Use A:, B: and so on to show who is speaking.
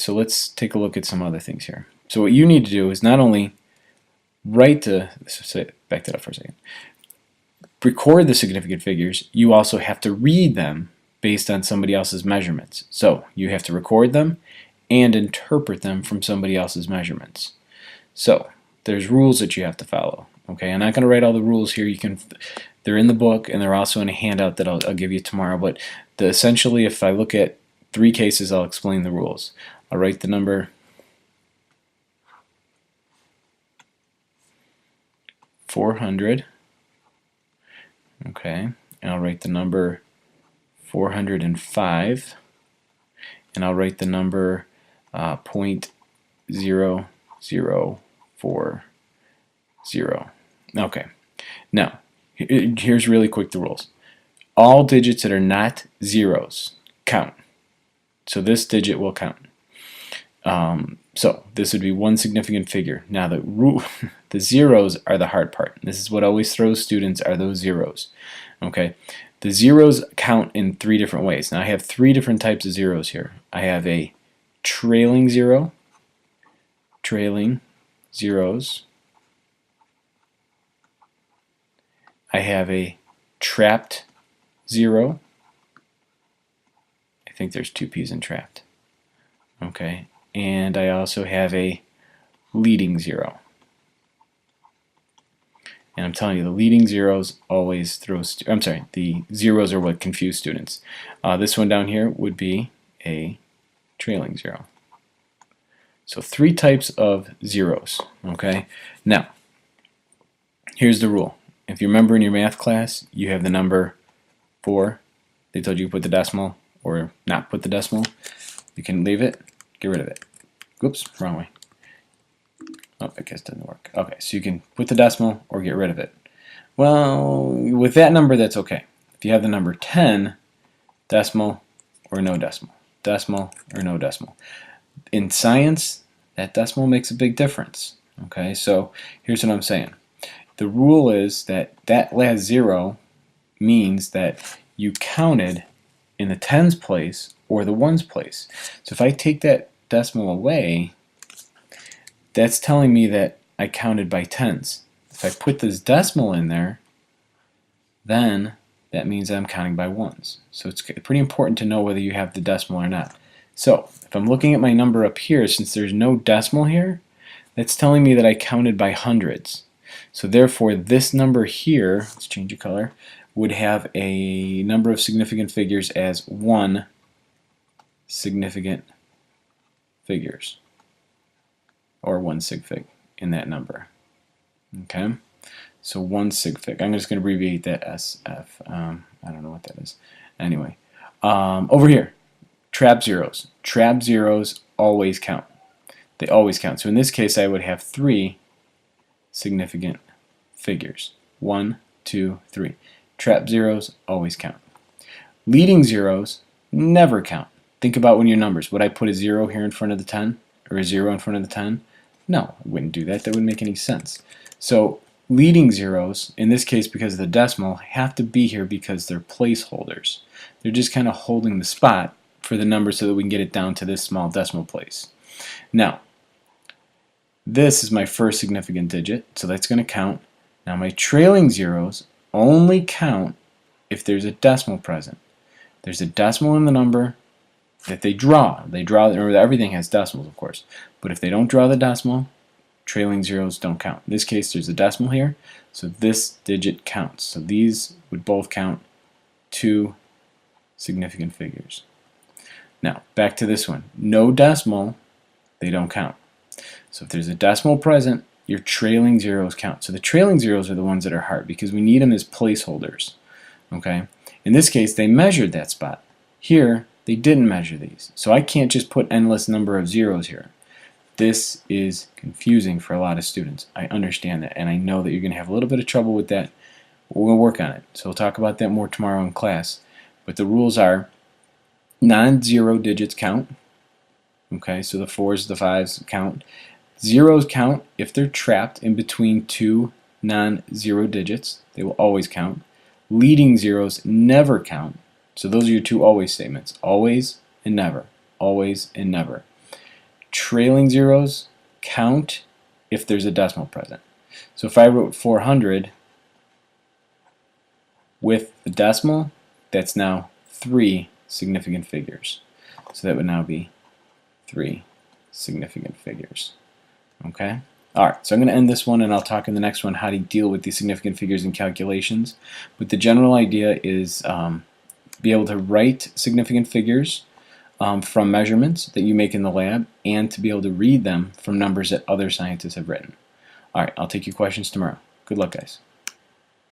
A: so let's take a look at some other things here. So what you need to do is not only back that up for a second, record the significant figures, you also have to read them based on somebody else's measurements. So you have to record them and interpret them from somebody else's measurements. So there's rules that you have to follow. Okay, I'm not going to write all the rules here. They're in the book and they're also in a handout that I'll give you tomorrow. But essentially, if I look at 3 cases, I'll explain the rules. I'll write the number 400. Okay, and I'll write the number 405, and I'll write the number 0.0040. Okay, now here's really quick the rules. All digits that are not zeros count. So this digit will count. So this would be one significant figure. Now the zeros are the hard part. This is what always throws students, are those zeros. Okay, the zeros count in 3 different ways. Now I have 3 different types of zeros here. I have a trailing zero, trailing zeros. I have a trapped zero. I think there's 2 P's in trapped. Okay, and I also have a leading zero. And I'm telling you, the leading zeros always throw. The zeros are what confuse students. This one down here would be a trailing zero. So 3 types of zeros. Okay. Now, here's the rule. If you remember in your math class, you have the number 4. They told you to put the decimal or not put the decimal. You can leave it, get rid of it. Oops, wrong way. Oh, I guess it doesn't work. Okay, so you can put the decimal or get rid of it. Well, with that number, that's okay. If you have the number 10, decimal or no decimal, decimal or no decimal. In science, that decimal makes a big difference. Okay, so here's what I'm saying. The rule is that that last 0 means that you counted in the tens place or the ones place. So if I take that decimal away, that's telling me that I counted by tens. If I put this decimal in there, then that means I'm counting by ones. So it's pretty important to know whether you have the decimal or not. So if I'm looking at my number up here, since there's no decimal here, that's telling me that I counted by hundreds. So therefore this number here, let's change the color, would have a number of significant figures as 1 significant figures, or 1 sig fig in that number. Okay, so 1 sig fig. I'm just going to abbreviate that SF. I don't know what that is. Anyway, over here, trap zeros. Trap zeros always count. They always count. So in this case, I would have 3 significant figures. 1, 2, 3. Trap zeros always count. Leading zeros never count. Think about when your numbers. Would I put a 0 here in front of the 10? Or a 0 in front of the 10? No, I wouldn't do that. That wouldn't make any sense. So leading zeros, in this case because of the decimal, have to be here because they're placeholders. They're just kind of holding the spot for the number so that we can get it down to this small decimal place. Now, this is my first significant digit, so that's going to count. Now my trailing zeros only count if there's a decimal present. There's a decimal in the number that they draw. Remember, everything has decimals, of course. But if they don't draw the decimal, trailing zeros don't count. In this case, there's a decimal here, so this digit counts. So these would both count 2 significant figures. Now, back to this one. No decimal, they don't count. So if there's a decimal present, your trailing zeros count. So the trailing zeros are the ones that are hard because we need them as placeholders. Okay? In this case, they measured that spot. Here, they didn't measure these. So I can't just put endless number of zeros here. This is confusing for a lot of students. I understand that, and I know that you're going to have a little bit of trouble with that. We'll work on it. So we'll talk about that more tomorrow in class. But the rules are non-zero digits count. Okay, so the 4s, the 5s count. Zeros count if they're trapped in between 2 non-zero digits. They will always count. Leading zeros never count. So those are your 2 always statements. Always and never. Always and never. Trailing zeros count if there's a decimal present. So if I wrote 400 with the decimal, that's now 3 significant figures. So that would now be 3 significant figures. Okay? Alright, so I'm going to end this one, and I'll talk in the next one how to deal with these significant figures in calculations. But the general idea is be able to write significant figures from measurements that you make in the lab, and to be able to read them from numbers that other scientists have written. Alright, I'll take your questions tomorrow. Good luck, guys.